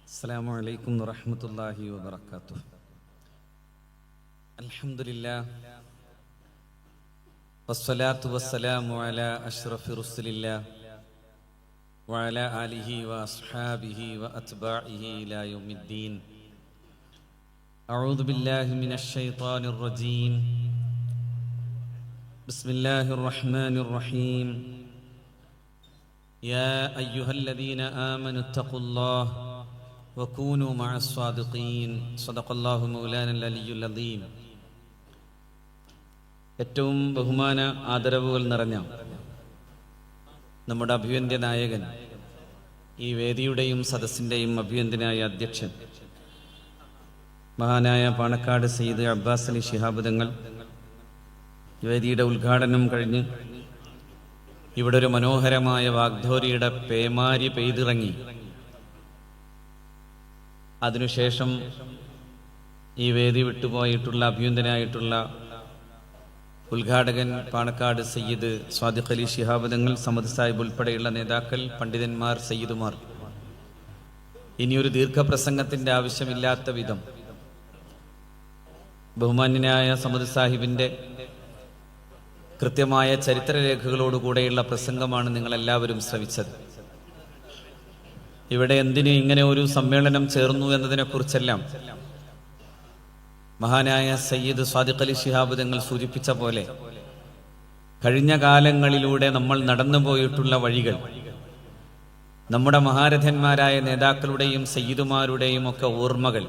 അസ്സലാമു അലൈക്കും വറഹ്മത്തുള്ളാഹി വബറകാതുഹു. അൽഹംദുലില്ലാഹ് വസ്സലാത്തു വസ്സലാമു അലാ അഷ്റഫി റസൂലില്ലാഹ് വഅലാ ആലിഹി വഅസ്ഹാബിഹി വഅത്ബാഇഹി ഇലാ യൗമിദ്ദീൻ. അഊദു ബില്ലാഹി മിനശ് ശൈത്വാനിർ റജീം. ബിസ്മില്ലാഹിർ റഹ്മാനിർ റഹീം. യാ അയ്യുഹല്ലദീന ആമനു തഖുല്ലാഹ് വകൂനു മഅസ് സ്വാദിഖീൻ. സദഖല്ലാഹു മൗലാനൽ അലിയ്യുൽ അദീം. ഏറ്റവും ബഹുമാന ആദരവുകൾ നിറഞ്ഞ നമ്മുടെ അഭിവന്ദ്യ നായകൻ, ഈ വേദിയുടെയും സദസ്സിൻ്റെയും അഭിവന്ദ്യനായ അധ്യക്ഷൻ, മഹാനായ പാണക്കാട് സയ്യിദ് അബ്ബാസ് അലി ശിഹാബ് തങ്ങൾ, വേദിയുടെ ഉദ്ഘാടനം കഴിഞ്ഞ് ഇവിടെ ഒരു മനോഹരമായ വാഗ്ധോരിയുടെ പേമാരി പെയ്തിറങ്ങി. അതിനുശേഷം ഈ വേദി വിട്ടുപോയിട്ടുള്ള അഭ്യന്തനായിട്ടുള്ള ഉദ്ഘാടകൻ പാണക്കാട് സയ്യിദ് സ്വാദിഖ് അലി ശിഹാബ് തങ്ങൾ, സമദ് സാഹിബ് ഉൾപ്പെടെയുള്ള നേതാക്കൾ, പണ്ഡിതന്മാർ, സയ്യിദുമാർ, ഇനിയൊരു ദീർഘപ്രസംഗത്തിൻ്റെ ആവശ്യമില്ലാത്ത വിധം ബഹുമാന്യനായ സമദ് സാഹിബിൻ്റെ കൃത്യമായ ചരിത്രരേഖകളോടുകൂടെയുള്ള പ്രസംഗമാണ് നിങ്ങളെല്ലാവരും ശ്രവിച്ചത്. ഇവിടെ എന്തിന് ഇങ്ങനെ ഒരു സമ്മേളനം ചേർന്നു എന്നതിനെക്കുറിച്ചെല്ലാം മഹാനായ സയ്യിദ് സ്വാദിഖ് അലി ശിഹാബ് തങ്ങൾ സൂചിപ്പിച്ച പോലെ കഴിഞ്ഞ കാലങ്ങളിലൂടെ നമ്മൾ നടന്നുപോയിട്ടുള്ള വഴികൾ, നമ്മുടെ മഹാരഥന്മാരായ നേതാക്കളുടെയും സയ്യിദുമാരുടെയും ഒക്കെ ഓർമ്മകൾ,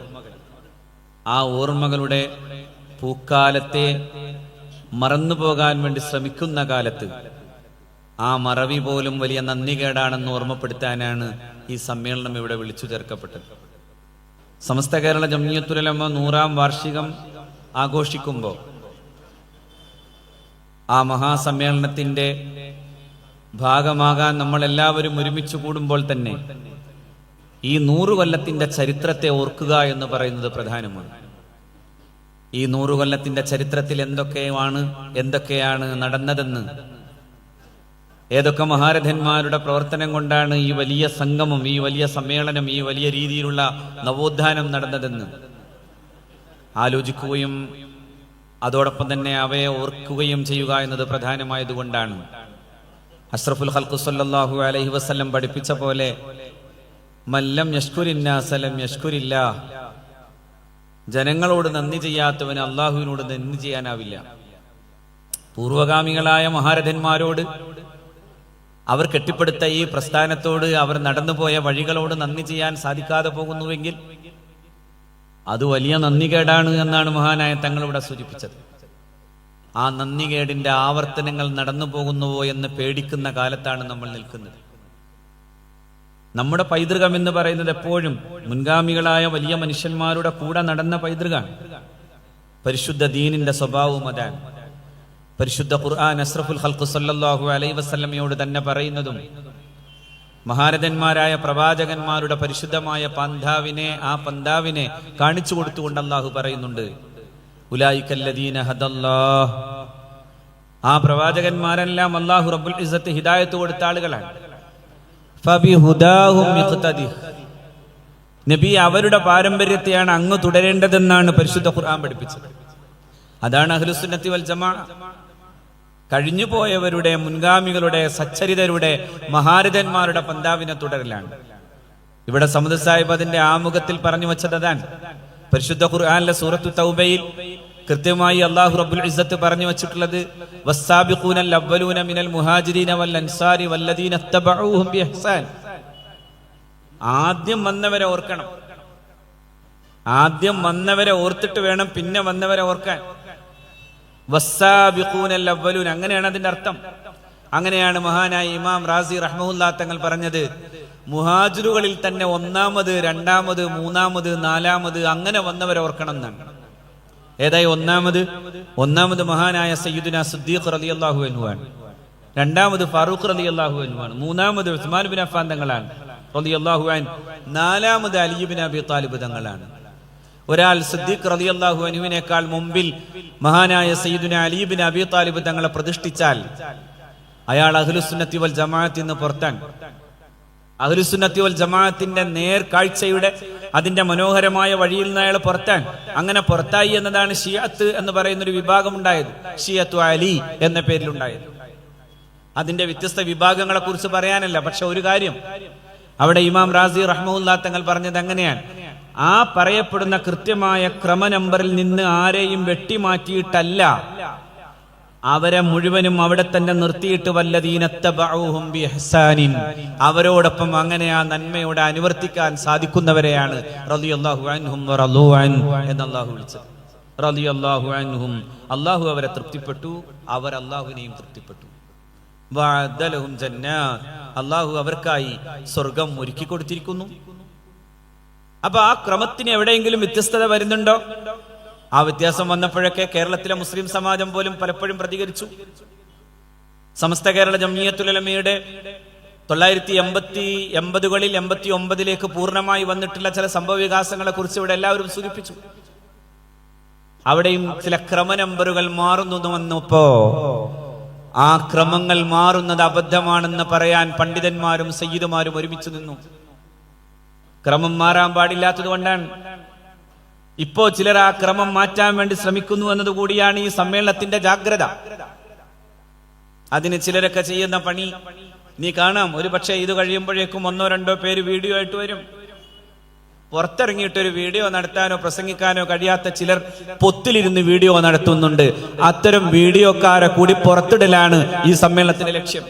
ആ ഓർമ്മകളുടെ പൂക്കാലത്തെ മറന്നുപോകാൻ വേണ്ടി ശ്രമിക്കുന്ന കാലത്ത് ആ മറവി പോലും വലിയ നന്ദികേടാണെന്ന് ഓർമ്മപ്പെടുത്താനാണ് ഈ സമ്മേളനം ഇവിടെ വിളിച്ചു ചേർക്കപ്പെട്ടത്. സമസ്ത കേരള ജംഇയ്യത്തുൽ ഉലമ 100ാം വാർഷികം ആഘോഷിക്കുമ്പോൾ ആ മഹാസമ്മേളനത്തിന്റെ ഭാഗമാകാൻ നമ്മളെല്ലാവരും ഒരുമിച്ച് കൂടുമ്പോൾ തന്നെ ഈ 100 കൊല്ലത്തിന്റെ ചരിത്രത്തെ ഓർക്കുക എന്ന് പറയുന്നത് പ്രധാനമാണ്. ഈ 100 കൊല്ലത്തിന്റെ ചരിത്രത്തിൽ എന്തൊക്കെയാണ് നടന്നതെന്ന്, ഏതൊക്കെ മഹാരഥന്മാരുടെ പ്രവർത്തനം കൊണ്ടാണ് ഈ വലിയ സംഗമം, ഈ വലിയ സമ്മേളനം, ഈ വലിയ രീതിയിലുള്ള നവോത്ഥാനം നടന്നതെന്ന് ആലോചിക്കുകയും അതോടൊപ്പം തന്നെ അവയെ ഓർക്കുകയും ചെയ്യുക എന്നത് പ്രധാനമായതുകൊണ്ടാണ് അഷ്റഫുൽ ഖൽഖ് സ്വല്ലല്ലാഹു അലൈഹി വസല്ലം പഠിപ്പിച്ച പോലെ മല്ലം യഷ്കുരിന്നാസ ലം യഷ്കുരില്ലാഹ്, ജനങ്ങളോട് നന്ദി ചെയ്യാത്തവന് അള്ളാഹുവിനോട് നന്ദി ചെയ്യാനാവില്ല. പൂർവഗാമികളായ മഹാരഥന്മാരോട്, അവർ കെട്ടിപ്പടുത്ത ഈ പ്രസ്ഥാനത്തോട്, അവർ നടന്നുപോയ വഴികളോട് നന്ദി ചെയ്യാൻ സാധിക്കാതെ പോകുന്നുവെങ്കിൽ അത് വലിയ നന്ദികേടാണ് എന്നാണ് മഹാനായ തങ്ങളിവിടെ സൂചിപ്പിച്ചത്. ആ നന്ദികേടിന്റെ ആവർത്തനങ്ങൾ നടന്നു പോകുന്നുവോ എന്ന് പേടിക്കുന്ന കാലത്താണ് നമ്മൾ നിൽക്കുന്നത്. നമ്മുടെ പൈതൃകം എന്ന് പറയുന്നത് എപ്പോഴും മുൻഗാമികളായ വലിയ മനുഷ്യന്മാരുടെ കൂടെ നടന്ന പൈതൃകമാണ്. പരിശുദ്ധ ദീനിന്റെ സ്വഭാവവും അതാണ്. പരിശുദ്ധ ഖുർആൻ അഷ്റഫുൽ ഖൽഖ് സ്വല്ലല്ലാഹു അലൈഹി വസല്ലമയോട് തന്നെ പറയുന്നതും മഹാരഥന്മാരായ പ്രവാചകന്മാരുടെ പരിശുദ്ധമായ ആ പന്താവിനെ കാണിച്ചു കൊടുത്തുകൊണ്ട് അല്ലാഹു പറയുന്നുണ്ട്, ഉലൈകല്ലദീന ഹദല്ലാഹ്, ആ പ്രവാചകന്മാരെല്ലാം അല്ലാഹു റബ്ബുൽ ഇസ്സത്ത് ഹിദായത്ത് കൊടുത്ത ആളുകളാണ്. ഫബിഹുദാഹും ഇഖ്തദിഹ്, നബി അവരുടെ പാരമ്പര്യത്തെയാണ് അങ്ങ് തുടരേണ്ടതെന്നാണ് പരിശുദ്ധ ഖുർആൻ പഠിപ്പിച്ചത്. അതാണ് അഹ്ലുസുന്നത്തി വൽ ജമാഅ. കഴിഞ്ഞുപോയവരുടെ, മുൻഗാമികളുടെ, സച്ചരിതരുടെ, മഹാരഥന്മാരുടെ പന്താവിനെ തുടരലാണ്. ഇവിടെ സമദ് സാഹിബ് അതിന്റെ ആമുഖത്തിൽ പറഞ്ഞു വെച്ചത് അതാണ്. പരിശുദ്ധ ഖുർആനിലെ സൂറത്തു തൗബയിൽ കൃത്യമായി അല്ലാഹു റബ്ബുൽ ഇസ്സത്ത് പറഞ്ഞു വെച്ചിട്ടുള്ളത് വസ്സാബിഖൂനൽ അവ്വലൂന മിനൽ മുഹാജിരീന വൽ അൻസാരി വല്ലദീന ഇത്തബഊഹും ബിഇഹ്സാൻ. ആദ്യം വന്നവരെ ഓർക്കണം, ആദ്യം വന്നവരെ ഓർത്തിട്ട് വേണം പിന്നെ വന്നവരെ ഓർക്കാൻ. വസ്സാബിഖൂനൽ അവ്വലൂൻ, അങ്ങനെയാണ് അതിന്റെ അർത്ഥം. അങ്ങനെയാണ് മഹാനായ ഇമാം റാസി റഹ്മഹുല്ലാഹ് തങ്ങൾ പറഞ്ഞത്, മുഹാജിറുകളിൽ തന്നെ 1ാമത്, 2ാമത്, 3ാമത്, 4ാമത് അങ്ങനെ വന്നവരെ ഓർക്കണം എന്നാണ്. ഏതായി ഒന്നാമത് മഹാനായ സയ്യിദുനാ സിദ്ദീഖ് റളിയല്ലാഹു അൻഹു ആണ്. 2ാമത് ഫാറൂഖ് റളിയല്ലാഹു അൻഹു ആണ്. 3ാമത് ഉസ്മാൻ ബിൻ അഫ്ഫാൻ തങ്ങളാണ് റളിയല്ലാഹു അൻഹു. 4ാമത് അലി ബിൻ അബി താലിബ് തങ്ങളാണ്. ഒരാൾ സിദ്ദീഖ് റളിയല്ലാഹു അൻഹുവിനേക്കാൾ മുമ്പിൽ മഹാനായ സയ്യിദുനാ അലി ബിൻ അബി താലിബ് തങ്ങളെ പ്രതിഷ്ഠിച്ചാൽ അയാൾ അഹ്ലുസുന്നത്തി വൽ ജമാഅത്തിൽ നിന്ന് പുറത്താണ്. അഹ്ലുസുന്നത്തി വൽ ജമാഅത്തിന്റെ നേർക്കാഴ്ചയുടെ അതിന്റെ മനോഹരമായ വഴിയിൽ നിന്ന് അയാൾ പുറത്താൻ. അങ്ങനെ പുറത്തായി എന്നതാണ് ഷിയത്ത് എന്ന് പറയുന്ന ഒരു വിഭാഗം ഉണ്ടായത്, ഷിയത്തു അലി എന്ന പേരിലുണ്ടായത്. അതിന്റെ വ്യത്യസ്ത വിഭാഗങ്ങളെ കുറിച്ച് പറയാനല്ല, പക്ഷെ ഒരു കാര്യം അവിടെ ഇമാം റാസി റഹ്മത്തുള്ളാഹി തങ്ങൾ പറഞ്ഞത് അങ്ങനെയാണ്. ആ പറയപ്പെടുന്ന കൃത്യമായ ക്രമ നമ്പറിൽ നിന്ന് ആരെയും വെട്ടിമാറ്റിയിട്ടല്ല, അവരെ മുഴുവനും അവിടെ തന്നെ നിർത്തിയിട്ട് വല്ലദീനത്തബഉഹും ബിഇഹ്സാനിൻ, അവരോടൊപ്പം അങ്ങനെ ആ നന്മയോടെ അനുവർത്തിക്കാൻ സാധിക്കുന്നവരെയാണ് റളിയല്ലാഹു അൻഹും വറളൂ അൻഹു എന്ന് അല്ലാഹു വിളിച്ചത്. റളിയല്ലാഹു അൻഹും, അല്ലാഹു അവരെ തൃപ്തിപ്പെട്ടു, അവർ അല്ലാഹുവിനെയും തൃപ്തിപ്പെട്ടു. വഅദ ലഹും ജന്നാത്ത്, അല്ലാഹു അവർക്കായി സ്വർഗ്ഗം ഒരുക്കി കൊടുത്തിരിക്കുന്നു. അപ്പൊ ആ ക്രമത്തിന് എവിടെയെങ്കിലും വ്യത്യസ്തത വരുന്നുണ്ടോ? ആ വ്യത്യാസം വന്നപ്പോഴൊക്കെ കേരളത്തിലെ മുസ്ലിം സമാജം പോലും പലപ്പോഴും പ്രതികരിച്ചു. സമസ്ത കേരള ജംഇയ്യത്തുൽ ഉലമയുടെ 1980-കളിൽ 89-ലേക്ക് പൂർണ്ണമായി വന്നിട്ടുള്ള ചില സംഭവ വികാസങ്ങളെ കുറിച്ച് ഇവിടെ എല്ലാവരും സൂചിപ്പിച്ചു. അവിടെയും ചില ക്രമ നമ്പറുകൾ മാറുന്നു വന്നപ്പോ ആ ക്രമങ്ങൾ മാറുന്നത് അബദ്ധമാണെന്ന് പറയാൻ പണ്ഡിതന്മാരും സയ്യിദുമാരും ഒരുമിച്ച് നിന്നു. ക്രമം മാറാൻ പാടില്ലാത്തത് കൊണ്ടാണ് ഇപ്പോ ചിലർ ആ ക്രമം മാറ്റാൻ വേണ്ടി ശ്രമിക്കുന്നു എന്നതുകൂടിയാണ് ഈ സമ്മേളനത്തിന്റെ ജാഗ്രത. അതിന് ചിലരൊക്കെ ചെയ്യുന്ന പണി നീ കാണാം. ഒരു പക്ഷേ ഇത് കഴിയുമ്പോഴേക്കും 1-2 പേര് വീഡിയോ ആയിട്ട് വരും. പുറത്തിറങ്ങിയിട്ടൊരു വീഡിയോ നടത്താനോ പ്രസംഗിക്കാനോ കഴിയാത്ത ചിലർ പൊത്തിലിരുന്ന് വീഡിയോ നടത്തുന്നുണ്ട്. അത്തരം വീഡിയോക്കാരെ കൂടി പുറത്തിടലാണ് ഈ സമ്മേളനത്തിന്റെ ലക്ഷ്യം.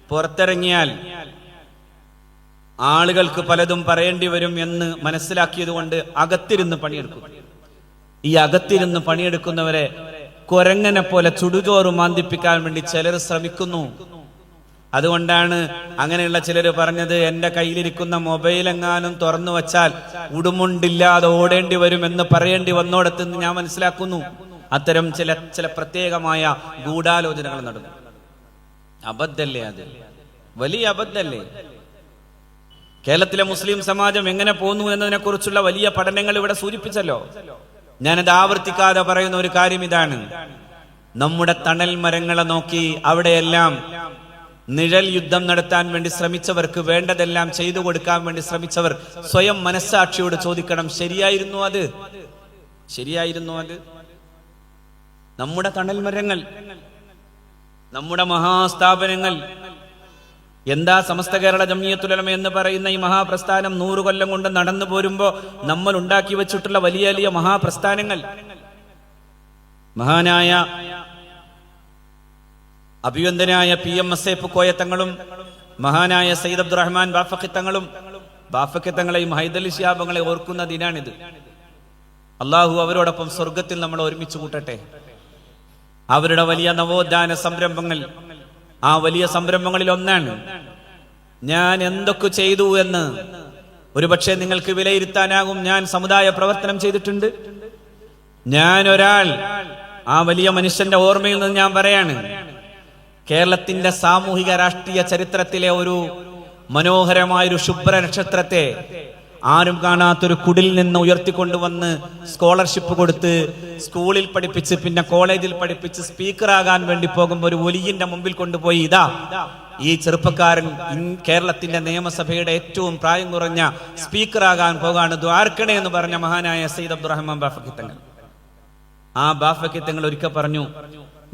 പുറത്തിറങ്ങിയാൽ ആളുകൾക്ക് പലതും പറയേണ്ടി വരും എന്ന് മനസ്സിലാക്കിയത് കൊണ്ട് അകത്തിരുന്ന് പണിയെടുക്കും. ഈ അകത്തിരുന്ന് പണിയെടുക്കുന്നവരെ കുരങ്ങനെ പോലെ ചുടുചോറ് മാന്തിപ്പിക്കാൻ വേണ്ടി ചിലർ ശ്രമിക്കുന്നു. അതുകൊണ്ടാണ് അങ്ങനെയുള്ള ചിലർ പറഞ്ഞത്, എന്റെ കയ്യിലിരിക്കുന്ന മൊബൈൽ എങ്ങാനും തുറന്നു വച്ചാൽ ഉടുമുണ്ടില്ലാതെ ഓടേണ്ടി വരും എന്ന് പറയേണ്ടി വന്നോടത്ത് ഞാൻ മനസ്സിലാക്കുന്നു. അത്തരം ചില പ്രത്യേകമായ ഗൂഢാലോചനകൾ നടന്നു. അബദ്ധല്ലേ? അത് വലിയ അബദ്ധല്ലേ? കേരളത്തിലെ മുസ്ലിം സമാജം എങ്ങനെ പോന്നു എന്നതിനെ കുറിച്ചുള്ള വലിയ പഠനങ്ങൾ ഇവിടെ സൂചിപ്പിച്ചല്ലോ. ഞാനത് ആവർത്തിക്കാതെ പറയുന്ന ഒരു കാര്യം ഇതാണ്. നമ്മുടെ തണൽ മരങ്ങളെ നോക്കി അവിടെയെല്ലാം നിഴൽ യുദ്ധം നടത്താൻ വേണ്ടി ശ്രമിച്ചവർക്ക് വേണ്ടതെല്ലാം ചെയ്തു കൊടുക്കാൻ വേണ്ടി ശ്രമിച്ചവർ സ്വയം മനസ്സാക്ഷിയോട് ചോദിക്കണം, ശരിയായിരുന്നു അത്? നമ്മുടെ തണൽ മരങ്ങൾ, നമ്മുടെ മഹാസ്ഥാപനങ്ങൾ, എന്താ സമസ്ത കേരള ജംഇയ്യത്തുൽ ഉലമ എന്ന് പറയുന്ന ഈ മഹാപ്രസ്ഥാനം 100 കൊല്ലം കൊണ്ട് നടന്നു പോരുമ്പോ നമ്മൾ ഉണ്ടാക്കി വെച്ചിട്ടുള്ള വലിയ വലിയ മഹാപ്രസ്ഥാനങ്ങൾ, മഹാനായ അഭിവന്ദനായ PMSA കോയത്തങ്ങളും മഹാനായ സയ്യിദ് അബ്ദുറഹ്മാൻ ബാഫഖി തങ്ങളെയും ഹൈദരലി ശിഹാബങ്ങളെ ഓർക്കുന്ന ദിനാണിത്. അള്ളാഹു അവരോടൊപ്പം സ്വർഗത്തിൽ നമ്മൾ ഒരുമിച്ച് കൂട്ടട്ടെ. അവരുടെ വലിയ നവോത്ഥാന സംരംഭങ്ങൾ, ആ വലിയ സംരംഭങ്ങളിൽ ഒന്നാണ് ഞാൻ എന്തൊക്കെ ചെയ്തു എന്ന് ഒരുപക്ഷെ നിങ്ങൾക്ക് വിലയിരുത്താനാകും. ഞാൻ സമുദായ പ്രവർത്തനം ചെയ്തിട്ടുണ്ട്. ഞാൻ ഒരാൾ, ആ വലിയ മനുഷ്യന്റെ ഓർമ്മയിൽ നിന്ന് ഞാൻ പറയാണ്, കേരളത്തിന്റെ സാമൂഹിക രാഷ്ട്രീയ ചരിത്രത്തിലെ ഒരു മനോഹരമായൊരു ശുഭ്ര നക്ഷത്രത്തെ ആരും കാണാത്തൊരു കുടിൽ നിന്ന് ഉയർത്തിക്കൊണ്ടുവന്ന് സ്കോളർഷിപ്പ് കൊടുത്ത് സ്കൂളിൽ പഠിപ്പിച്ച് പിന്നെ കോളേജിൽ പഠിപ്പിച്ച് സ്പീക്കറാകാൻ വേണ്ടി പോകുമ്പോൾ ഒരു ഒലിയിന്റെ മുമ്പിൽ കൊണ്ടുപോയി, ഇതാ ഈ ചെറുപ്പക്കാരൻ കേരളത്തിന്റെ നിയമസഭയുടെ ഏറ്റവും പ്രായം കുറഞ്ഞ സ്പീക്കറാകാൻ പോകാണ്, ദ്വാരക്കണേ എന്ന് പറഞ്ഞ മഹാനായ സയ്യിദ് അബ്ദുറഹ്മാൻ ബാഫഖി തങ്ങൾ. ആ ബാഫഖി തങ്ങൾ ഒരിക്കൽ പറഞ്ഞു,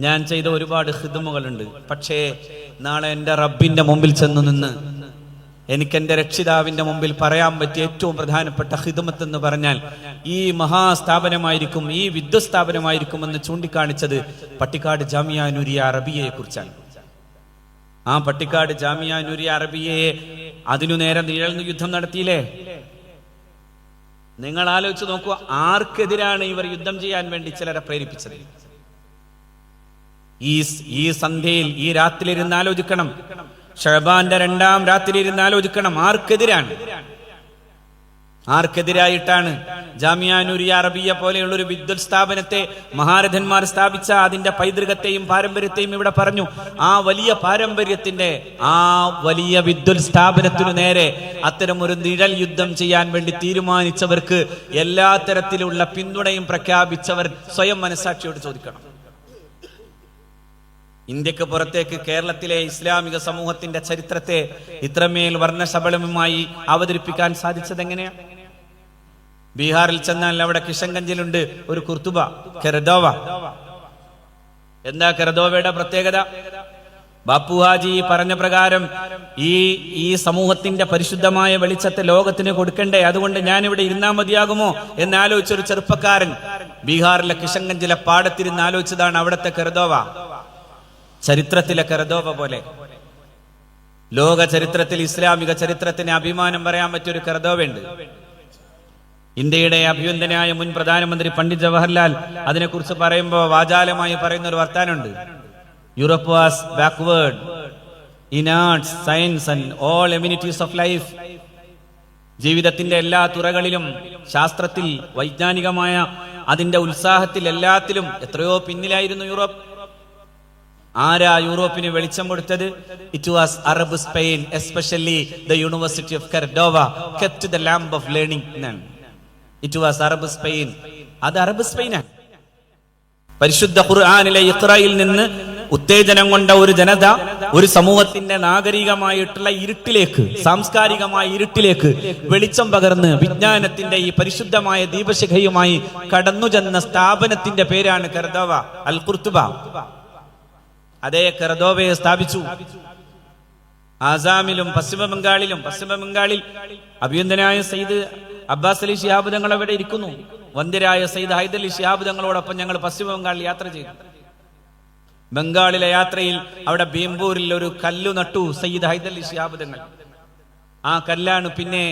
ഞാൻ ചെയ്ത ഒരുപാട് ഖിദ്മകളുണ്ട്, പക്ഷേ നാളെ എന്റെ റബ്ബിന്റെ മുമ്പിൽ ചെന്നു നിന്ന് എനിക്ക് എന്റെ രക്ഷിതാവിന്റെ മുമ്പിൽ പറയാൻ പറ്റിയ ഏറ്റവും പ്രധാനപ്പെട്ട ഖിദ്മത്ത് എന്ന് പറഞ്ഞാൽ ഈ മഹാസ്ഥാപനമായിരിക്കും, ഈ വിദ്വസ്ഥാപനമായിരിക്കും എന്ന് ചൂണ്ടിക്കാണിച്ചത് പട്ടിക്കാട് ജാമിയ നൂരിയ അറബിയയെ കുറിച്ചാണ്. ആ പട്ടിക്കാട് ജാമിയ നൂരിയ അറബിയയെ അതിനു നേരെ നിഴൽ യുദ്ധം നടത്തിയില്ലേ? നിങ്ങൾ ആലോചിച്ച് നോക്കൂ, ആർക്കെതിരാണ് ഇവർ യുദ്ധം ചെയ്യാൻ വേണ്ടി ചിലരെ പ്രേരിപ്പിച്ചത്? ഈ സന്ധ്യയിൽ, ഈ രാത്രി ഇരുന്ന് ആലോചിക്കണം. ഷഅബാന്റെ 2ാം രാത്രി ഇരുന്ന് ആലോചിക്കണം. ആർക്കെതിരായിട്ടാണ് ജാമിയ നൂരിയ അറബിയ പോലെയുള്ള ഒരു വിദ്വത് സ്ഥാപനത്തെ മഹാരഥന്മാർ സ്ഥാപിച്ച അതിന്റെ പൈതൃകത്തെയും പാരമ്പര്യത്തെയും ഇവിടെ പറഞ്ഞു. ആ വലിയ പാരമ്പര്യത്തിന്റെ, ആ വലിയ വിദ്വത് സ്ഥാപനത്തിനു നേരെ അത്തരം ഒരു നിഴൽ യുദ്ധം ചെയ്യാൻ വേണ്ടി തീരുമാനിച്ചവർക്ക് എല്ലാ തരത്തിലുള്ള പിന്തുണയും പ്രഖ്യാപിച്ചവർ സ്വയം മനസ്സാക്ഷിയോട് ചോദിക്കണം. ഇന്ത്യക്ക് പുറത്തേക്ക് കേരളത്തിലെ ഇസ്ലാമിക സമൂഹത്തിന്റെ ചരിത്രത്തെ ഇത്രമേൽ വർണ്ണശബളമായി അവതരിപ്പിക്കാൻ സാധിച്ചത് എങ്ങനെയാണ്? ബീഹാറിൽ ചെന്നാൽ അവിടെ കിഷൻഗഞ്ചിലുണ്ട് ഒരു കുർത്തുബ, കെരദോവ. എന്താ കെരദോവയുടെ പ്രത്യേകത? ബാപ്പുഹാജി പറഞ്ഞ പ്രകാരം ഈ സമൂഹത്തിന്റെ പരിശുദ്ധമായ വെളിച്ചത്തെ ലോകത്തിന് കൊടുക്കണ്ടേ, അതുകൊണ്ട് ഞാനിവിടെ ഇരുന്നാ മതിയാകുമോ എന്നാലോചിച്ചൊരു ചെറുപ്പക്കാരൻ ബീഹാറിലെ കിഷൻഗഞ്ചിലെ പാടത്തിരുന്ന് ആലോചിച്ചതാണ് അവിടുത്തെ കെരദോവ. ചരിത്രത്തിലെ കെരദോവ പോലെ ലോക ചരിത്രത്തിൽ, ഇസ്ലാമിക ചരിത്രത്തിന് അഭിമാനം പറയാൻ പറ്റിയൊരു കെരദോവയുണ്ട്. ഇന്ത്യയുടെ അഭിനന്ദനായ മുൻ പ്രധാനമന്ത്രി പണ്ഡിറ്റ് ജവഹർലാൽ അതിനെക്കുറിച്ച് പറയുമ്പോൾ വാചാലമായി പറയുന്ന ഒരു വർത്താനുണ്ട്. Europe was backward in arts, science and all amenities of life. ജീവിതത്തിന്റെ എല്ലാ തുറകളിലും, ശാസ്ത്രത്തിൽ, വൈജ്ഞാനികമായ അതിന്റെ ഉത്സാഹത്തിൽ, എല്ലാത്തിലും എത്രയോ പിന്നിലായിരുന്നു യൂറോപ്പ്. ആരാ യൂറോപ്പിന് വെളിച്ചം കൊടുത്തത്? It was Arab Spain, especially the university of Cordova kept the lamp of learning എന്നാണ്. It was Arab Spain. അത് അറബ് സ്പെയിനാണ്. പരിശുദ്ധ ഖുർആനിലെ ഇഖ്റയിൽ നിന്ന് ഉത്തേജനം കൊണ്ട ഒരു ജനത ഒരു സമൂഹത്തിന്റെ നാഗരികമായിട്ടുള്ള ഇരുട്ടിലേക്ക്, സാംസ്കാരികമായ ഇരുട്ടിലേക്ക് വെളിച്ചം പകർന്ന് വിജ്ഞാനത്തിന്റെ ഈ പരിശുദ്ധമായ ദീപശിഖയുമായി കടന്നു ചെന്ന സ്ഥാപനത്തിന്റെ പേരാണ് കെർദോവ, അൽ ഖുർത്തുബ. അതേ കെർദോവയെ സ്ഥാപിച്ചു ആസാമിലും പശ്ചിമ ബംഗാളിൽ അഭിനന്ദനായ സയ്യിദ് അബ്ബാസ് അലി ശിഹാബ് തങ്ങൾ അവിടെ ഇരിക്കുന്നു. വന്ദ്യരായ സയ്യിദ് ഹൈദരലി ശിഹാബ് തങ്ങളോടൊപ്പം ഞങ്ങൾ പശ്ചിമ ബംഗാളിൽ യാത്ര ചെയ്തു. ബംഗാളിലെ യാത്രയിൽ അവിടെ ഭീംപൂരിൽ ഒരു കല്ലു നട്ടു സയ്യിദ് ഹൈദരലി ശിഹാബ് തങ്ങൾ. ആ കല്ലാണ് പിന്നെ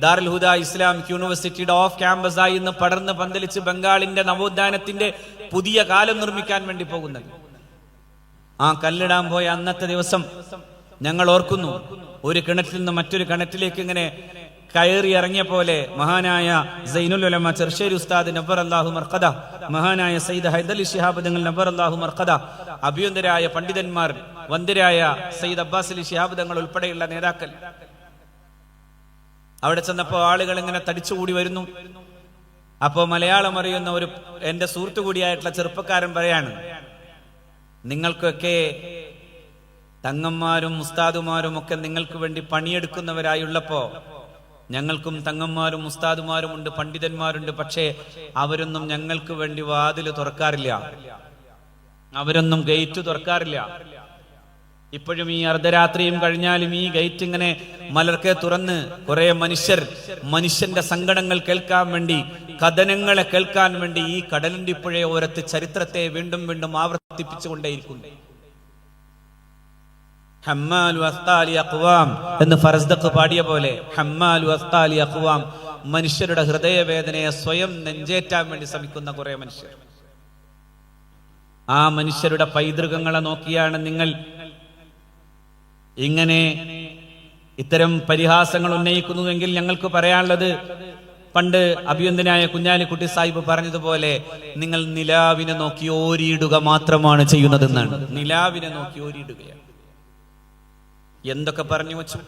ദാറുൽ ഹുദ ഇസ്ലാമിക് യൂണിവേഴ്സിറ്റിയുടെ ഓഫ് ക്യാമ്പസായി ഇന്ന് പടർന്ന് പന്തലിച്ച് ബംഗാളിന്റെ നവോത്ഥാനത്തിന്റെ പുതിയ കാലം നിർമ്മിക്കാൻ വേണ്ടി പോകുന്നത്. ആ കല്ലിടാൻ പോയ അന്നത്തെ ദിവസം ഞങ്ങൾ ഓർക്കുന്നു, ഒരു കിണറ്റിൽ നിന്ന് മറ്റൊരു കിണറ്റിലേക്ക് ഇങ്ങനെ കയറി ഇറങ്ങിയ പോലെ മഹാനായ സൈനുൽ ഉലമ ചെർശ്ശേരി ഉസ്താദ് നബ്ബറല്ലാഹു മർഖദ, മഹാനായ സയ്യിദ് ഹൈദരലി ശിഹാബ് തങ്ങൾ നബ്ബറല്ലാഹു മർഖദ, അഭിയന്തരായ പണ്ഡിതന്മാർ, വന്ദ്യരായ സയ്യിദ് അബ്ബാസ് അലി ശിഹാബ് തങ്ങൾ ഉൾപ്പെടെയുള്ള നേതാക്കൾ അവിടെ ചെന്നപ്പോ ആളുകൾ ഇങ്ങനെ തടിച്ചുകൂടി വരുന്നു. അപ്പോ മലയാളം അറിയുന്ന ഒരു എന്റെ സുഹൃത്തു കൂടിയായിട്ടുള്ള ചെറുപ്പക്കാരൻ പറയാണ്, നിങ്ങൾക്കൊക്കെ തങ്ങന്മാരും ഉസ്താദുമാരും ഒക്കെ നിങ്ങൾക്ക് വേണ്ടി പണിയെടുക്കുന്നവരായുള്ളപ്പോ ഞങ്ങൾക്കും തങ്ങന്മാരും ഉസ്താദുമാരും ഉണ്ട്, പണ്ഡിതന്മാരുണ്ട്. പക്ഷേ അവരൊന്നും ഞങ്ങൾക്ക് വേണ്ടി വാതില് തുറക്കാറില്ല, അവരൊന്നും ഗേറ്റ് തുറക്കാറില്ല. ഇപ്പോഴും ഈ അർദ്ധരാത്രിയും കഴിഞ്ഞാലും ഈ ഗേറ്റ് ഇങ്ങനെ മലർക്കെ തുറന്ന് കുറെ മനുഷ്യന്റെ സങ്കടങ്ങൾ കേൾക്കാൻ വേണ്ടി, കഥനങ്ങളെ കേൾക്കാൻ വേണ്ടി ഈ കടലിന്റെ ഇപ്പോഴേ ഓരത്ത് ചരിത്രത്തെ വീണ്ടും വീണ്ടും ആവർത്തിപ്പിച്ചുകൊണ്ടേയിരിക്കുന്നു. ഹമ്മാലു അസ്താലി അഖ്വാം എന്ന് ഫറസ്ദഖ് പാടിയ പോലെ, ഹമ്മാലു അസ്താലി അഖ്വാം, മനുഷ്യരുടെ ഹൃദയവേദനയെ സ്വയം നെഞ്ചേറ്റാൻ വേണ്ടി ശ്രമിക്കുന്ന കുറെ മനുഷ്യർ. ആ മനുഷ്യരുടെ പൈതൃകങ്ങളെ നോക്കിയാണ് നിങ്ങൾ ഇങ്ങനെ ഇത്തരം പരിഹാസങ്ങൾ ഉന്നയിക്കുന്നുവെങ്കിൽ ഞങ്ങൾക്ക് പറയാനുള്ളത്, പണ്ട് അഭിയന്തനായ കുഞ്ഞാലിക്കുട്ടി സാഹിബ് പറഞ്ഞതുപോലെ നിങ്ങൾ നിലാവിനെ നോക്കി ഓരിയിടുക മാത്രമാണ് ചെയ്യുന്നതെന്നാണ്. നിലാവിനെ നോക്കി ഓരിയിടുകയാണ്. എന്തൊക്കെ പറഞ്ഞു വച്ചു?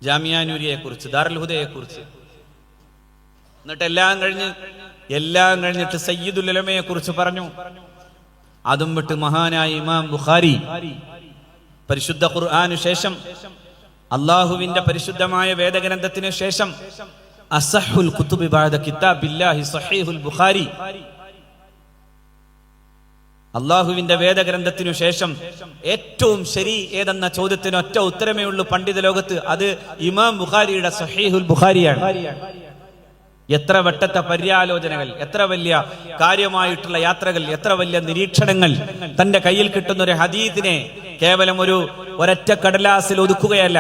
ജാമിയ നൂരിയെ കുറിച്ച്, ദാറുൽ ഹുദയെ കുറിച്ച്. എന്നിട്ട് എല്ലാം കഴിഞ്ഞിട്ട് സയ്യിദുൽ ഉലമയെ കുറിച്ച് പറഞ്ഞു. അതും വിട്ട് മഹാനായ ഇമാം ബുഖാരി പരിശുദ്ധ ഖുർആനു ശേഷം, അള്ളാഹുവിന്റെ പരിശുദ്ധമായ വേദഗ്രന്ഥത്തിന് ശേഷം അസഹുൽ കുതുബി ബഅദ കിതാബില്ലാഹി സഹീഹുൽ ബുഖാരി, അള്ളാഹുവിന്റെ വേദഗ്രന്ഥത്തിനു ശേഷം ഏറ്റവും ശരി ഏതെന്ന ചോദ്യത്തിന് ഒറ്റ ഉത്തരമേ ഉള്ളൂ പണ്ഡിത ലോകത്ത്. അത് ഇമാം ബുഖാരിയുടെ സഹീഹുൽ ബുഖാരിയാണ്. എത്ര വട്ടത്തെ പര്യാലോചനകൾ, എത്ര വലിയ കാര്യമായിട്ടുള്ള യാത്രകൾ, എത്ര വലിയ നിരീക്ഷണങ്ങൾ. തന്റെ കയ്യിൽ കിട്ടുന്ന ഒരു ഹദീസിനെ കേവലം ഒരൊറ്റ കടലാസിൽ ഒതുക്കുകയല്ല,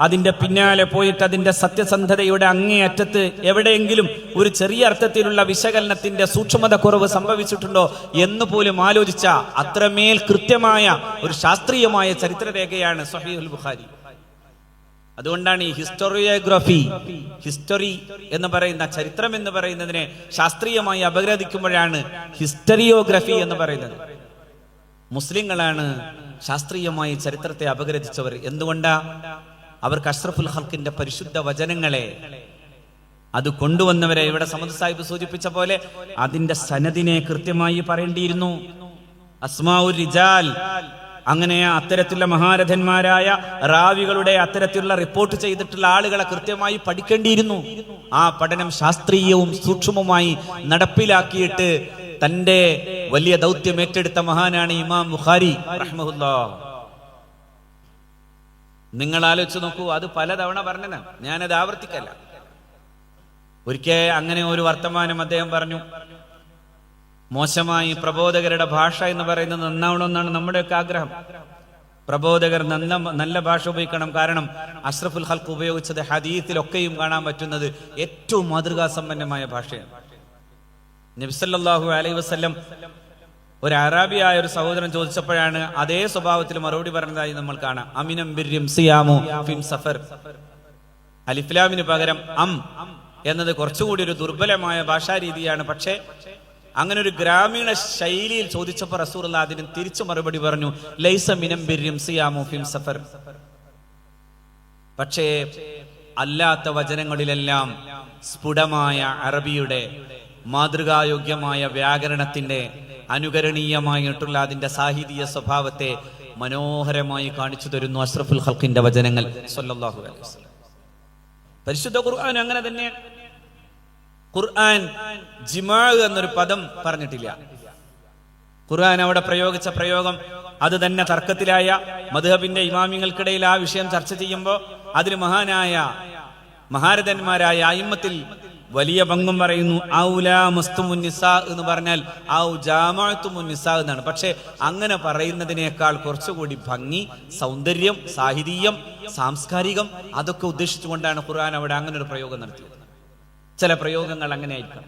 അതിന്റെ പിന്നാലെ പോയിട്ട് അതിന്റെ സത്യസന്ധതയുടെ അങ്ങേയറ്റത്ത് എവിടെയെങ്കിലും ഒരു ചെറിയ അർത്ഥത്തിലുള്ള വിശകലനത്തിന്റെ സൂക്ഷ്മത കുറവ് സംഭവിച്ചിട്ടുണ്ടോ എന്ന് പോലും ആലോചിച്ച അത്രമേൽ കൃത്യമായ ഒരു ശാസ്ത്രീയമായ ചരിത്രരേഖയാണ് സഹീഹുൽ ബുഖാരി. അതുകൊണ്ടാണ് ഈ ഹിസ്റ്ററി എന്ന് പറയുന്ന, ചരിത്രം എന്ന് പറയുന്നതിനെ ശാസ്ത്രീയമായി അപഗ്രഥിക്കുമ്പോഴാണ് ഹിസ്റ്ററിയോഗ്രഫി എന്ന് പറയുന്നത്. മുസ്ലിങ്ങളാണ് ശാസ്ത്രീയമായി ചരിത്രത്തെ അപഗ്രഥിച്ചവർ. എന്തുകൊണ്ടാ? അവർക്ക് അഷ്റഫുൽ ഖൽഖിന്റെ പരിശുദ്ധ വചനങ്ങളെ അത് കൊണ്ടുവന്നവരെ, ഇവിടെ സമദ് സാഹിബ് സൂചിപ്പിച്ച പോലെ അതിന്റെ സനദിനെ കൃത്യമായി പറയേണ്ടിയിരുന്നു. അസ്മാഉർ റിജാൽ, അങ്ങനെ അത്തരത്തിലുള്ള മഹാരഥന്മാരായ റാവികളുടെ അത്തരത്തിലുള്ള റിപ്പോർട്ട് ചെയ്തിട്ടുള്ള ആളുകളെ കൃത്യമായി പഠിക്കേണ്ടിയിരുന്നു. ആ പഠനം ശാസ്ത്രീയവും സൂക്ഷ്മവുമായി നടപ്പിലാക്കിയിട്ട് തന്റെ വലിയ ദൗത്യം ഏറ്റെടുത്ത മഹാനാണ് ഇമാം ബുഖാരി റഹ്മഹുല്ലാഹ്. നിങ്ങൾ ആലോചിച്ച് നോക്കൂ, അത് പലതവണ പറഞ്ഞതാണ്, ഞാനത് ആവർത്തിക്കല്ല. ഒരിക്കൽ അങ്ങനെ ഒരു വർത്തമാനം അദ്ദേഹം പറഞ്ഞു, മോശമായി പ്രബോധകരുടെ ഭാഷ എന്ന് പറയുന്നത് നന്നാവണമെന്നാണ് നമ്മുടെയൊക്കെ ആഗ്രഹം. പ്രബോധകർ നല്ല ഭാഷ ഉപയോഗിക്കണം. കാരണം അഷ്റഫുൽ ഖൽഖ് ഉപയോഗിച്ചത് ഹദീസിലൊക്കെയും കാണാൻ പറ്റുന്നത് ഏറ്റവും മാതൃകാസമ്പന്നമായ ഭാഷയാണ്. നബി സല്ലല്ലാഹു അലൈഹി വസല്ലം ഒരു അറാബിയായ ഒരു സഹോദരൻ ചോദിച്ചപ്പോഴാണ് അതേ സ്വഭാവത്തിൽ മറുപടി പറഞ്ഞതായി നമ്മൾ കാണാം. അമിനം ബിർരിം സിയാമു ഫിൻ സഫർ. അലിഫ്ലാമിന് പകരം എന്നത് കുറച്ചുകൂടി ഒരു ദുർബലമായ ഭാഷാ രീതിയാണ്. പക്ഷേ അങ്ങനെ ഒരു ഗ്രാമീണ ശൈലിയിൽ ചോദിച്ചപ്പോൾ റസൂലുള്ളാഹി അതിന് തിരിച്ചു മറുപടി പറഞ്ഞു, ലൈസ മിനം ബിർരിം സിയാമു ഫിൻ സഫർ. പക്ഷേ അല്ലാത്ത വചനങ്ങളിലെല്ലാം സ്ഫുടമായ അറബിയുടെ മാതൃകായോഗ്യമായ വ്യാകരണത്തിന്റെ അനുകരണീയമായിട്ടുള്ള അതിന്റെ സാഹിത്യ സ്വഭാവത്തെ മനോഹരമായി കാണിച്ചു തരുന്നു അഷ്റഫുൽ ഖൽഖിന്റെ വചനങ്ങൾ സ്വല്ലല്ലാഹു അലൈഹി വസല്ലം. പരിശുദ്ധ ഖുർആൻ അങ്ങനെ തന്നെ. ഖുർആൻ ജിമാ എന്നൊരു പദം പറഞ്ഞിട്ടില്ല. ഖുർആൻ അവിടെ പ്രയോഗിച്ച പ്രയോഗം അത് തന്നെ തർക്കത്തിലായ മദ്ഹബിന്റെ ഇമാമിങ്ങൾക്കിടയിൽ ആ വിഷയം ചർച്ച ചെയ്യുമ്പോൾ അതിന് മഹാരഥന്മാരായ അയിമ്മത്തിൽ വലിയ പങ്കും പറയുന്നു ഔലാ മസ്തുമുൻ നിസാ എന്ന് പറഞ്ഞാൽ ഔ ജാമഅതുമുൻ നിസാ എന്നാണ്. പക്ഷെ അങ്ങനെ പറയുന്നതിനേക്കാൾ കുറച്ചുകൂടി ഭംഗി, സൗന്ദര്യം, സാഹിതീയം, സാംസ്കാരികം അതൊക്കെ ഉദ്ദേശിച്ചുകൊണ്ടാണ് ഖുർആൻ അവിടെ അങ്ങനെ ഒരു പ്രയോഗം നടത്തിയത്. ചില പ്രയോഗങ്ങൾ അങ്ങനെ ആയിരിക്കണം.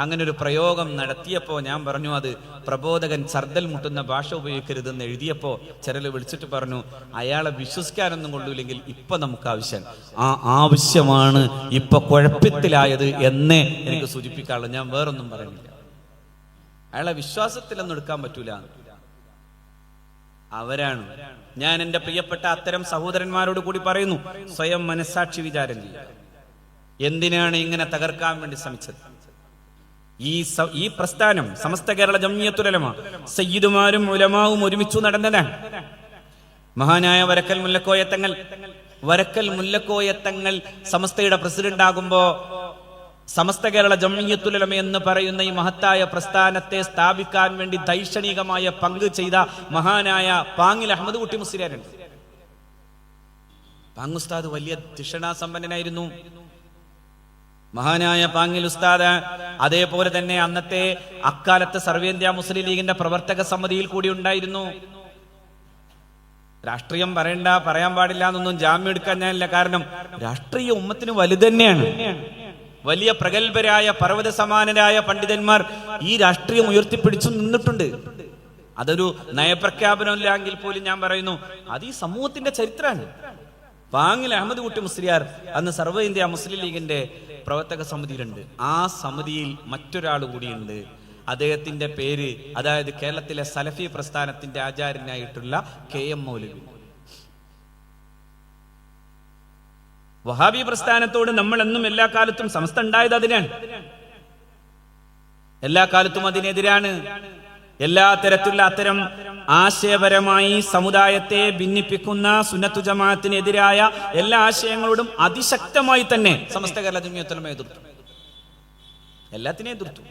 അങ്ങനെ ഒരു പ്രയോഗം നടത്തിയപ്പോൾ ഞാൻ പറഞ്ഞു, അത് പ്രബോധകൻ ചർദൽ മുട്ടുന്ന ഭാഷ ഉപയോഗിക്കരുതെന്ന് എഴുതിയപ്പോൾ ചിലർ വിളിച്ചിട്ട് പറഞ്ഞു, അയാളെ വിശ്വസിക്കാനൊന്നും കൊള്ളൂല്ലെങ്കിൽ ഇപ്പൊ നമുക്ക് ആവശ്യം ആവശ്യമാണ് ഇപ്പൊ കുഴപ്പത്തിലായത് എന്നേ എനിക്ക് സൂചിപ്പിക്കാനുള്ളൂ. ഞാൻ വേറൊന്നും പറയുന്നില്ല. അയാളെ വിശ്വാസത്തിലൊന്നും എടുക്കാൻ പറ്റൂല. അവരാണ്. ഞാൻ എൻ്റെ പ്രിയപ്പെട്ട അത്തരം സഹോദരന്മാരോട് കൂടി പറയുന്നു, സ്വയം മനസ്സാക്ഷി വിചാരം ചെയ്യുക. എന്തിനാണ് ഇങ്ങനെ തകർക്കാൻ വേണ്ടി ശ്രമിച്ചത്? ഈ പ്രസ്ഥാനം സമസ്ത കേരള ജംഇയ്യത്തുൽ ഉലമ സയ്യിദുമാരും ഉലമാവും ഒരുമിച്ചു നടന്നതാണ്. മഹാനായ വരക്കൽ മുല്ലക്കോയ തങ്ങൾ സമസ്തയുടെ പ്രസിഡന്റ് ആകുമ്പോ സമസ്ത കേരള ജംഇയ്യത്തുൽ ഉലമ എന്ന് പറയുന്ന ഈ മഹത്തായ പ്രസ്ഥാനത്തെ സ്ഥാപിക്കാൻ വേണ്ടി ദൈക്ഷണികമായ പങ്ക് ചെയ്ത മഹാനായ പാങ്ങിൽ അഹമ്മദ് കുട്ടി മുസ്ലിയാരുണ്ട്. പാങ് ഉസ്താദ് വലിയ തിഷണാസമ്പന്നനായിരുന്നു. മഹാനായ പാങ്ങിൽ ഉസ്താദ് അതേപോലെ തന്നെ അന്നത്തെ അക്കാലത്തെ സർവേന്ത്യാ മുസ്ലിം ലീഗിന്റെ പ്രവർത്തക സമിതിയിൽ കൂടി ഉണ്ടായിരുന്നു. രാഷ്ട്രീയം പറയാൻ പാടില്ല എന്നൊന്നും ജാമ്യം എടുക്കാൻ ഞാനില്ല. കാരണം രാഷ്ട്രീയ ഉമ്മത്തിന് വലുത് തന്നെയാണ്. വലിയ പ്രഗത്ഭരായ പർവ്വത സമാനരായ പണ്ഡിതന്മാർ ഈ രാഷ്ട്രീയം ഉയർത്തിപ്പിടിച്ചു നിന്നിട്ടുണ്ട്. അതൊരു നയപ്രഖ്യാപനമില്ലെങ്കിൽ പോലും ഞാൻ പറയുന്നു, അത് ഈ സമൂഹത്തിന്റെ ചരിത്രമാണ്. പാങ്ങിൽ അഹമ്മദ് കുട്ടി മുസ്ലിയാർ അന്ന് സർവ്വ ഇന്ത്യ മുസ്ലിം ലീഗിന്റെ പ്രവർത്തക സമിതിയിലുണ്ട്. ആ സമിതിയിൽ മറ്റൊരാൾ കൂടിയുണ്ട്. അദ്ദേഹത്തിന്റെ പേര്, അതായത് കേരളത്തിലെ സലഫി പ്രസ്ഥാനത്തിന്റെ ആചാര്യനായിട്ടുള്ള KM മൗലവി. വഹാബി പ്രസ്ഥാനത്തോട് നമ്മൾ എന്നും എല്ലാ കാലത്തും സമസ്ത ഉണ്ടായത് അതിനാണ്. എല്ലാ കാലത്തും അതിനെതിരാണ്. എല്ലാ തരത്തിലുള്ള അത്തരം ആശയപരമായി സമുദായത്തെ ഭിന്നിപ്പിക്കുന്ന സുന്നത്തു ജമാഅത്തിനെതിരായ എല്ലാ ആശയങ്ങളോടും അതിശക്തമായി തന്നെ സമസ്ത കേരള ജംഇയ്യത്തുൽ ഉലമ എതിർത്തു. എല്ലാത്തിനെയും എതിർത്തു.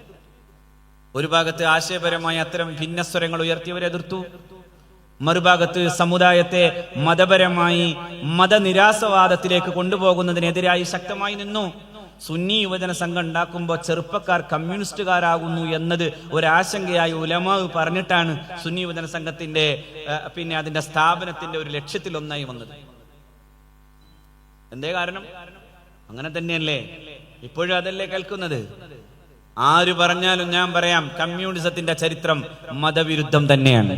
ഒരു ഭാഗത്ത് ആശയപരമായി അത്തരം ഭിന്നസ്വരങ്ങൾ ഉയർത്തിയവരെ എതിർത്തു. മറുഭാഗത്ത് സമുദായത്തെ മതപരമായി മതനിരാസവാദത്തിലേക്ക് കൊണ്ടുപോകുന്നതിനെതിരായി ശക്തമായി നിന്നു. സുന്നി യുവജന സംഘം ഉണ്ടാക്കുമ്പോൾ ചെറുപ്പക്കാർ കമ്മ്യൂണിസ്റ്റുകാരാകുന്നു എന്നത് ഒരാശങ്കയായി ഉലമാവ് പറഞ്ഞിട്ടാണ് സുന്നി യുവജന സംഘത്തിന്റെ അതിന്റെ സ്ഥാപനത്തിന്റെ ഒരു ലക്ഷ്യത്തിലൊന്നായി വന്നത്. എന്തേ കാരണം? അങ്ങനെ തന്നെയല്ലേ ഇപ്പോഴും അതല്ലേ കേൾക്കുന്നത്. ആര് പറഞ്ഞാലും ഞാൻ പറയാം, കമ്മ്യൂണിസത്തിന്റെ ചരിത്രം മതവിരുദ്ധം തന്നെയാണ്.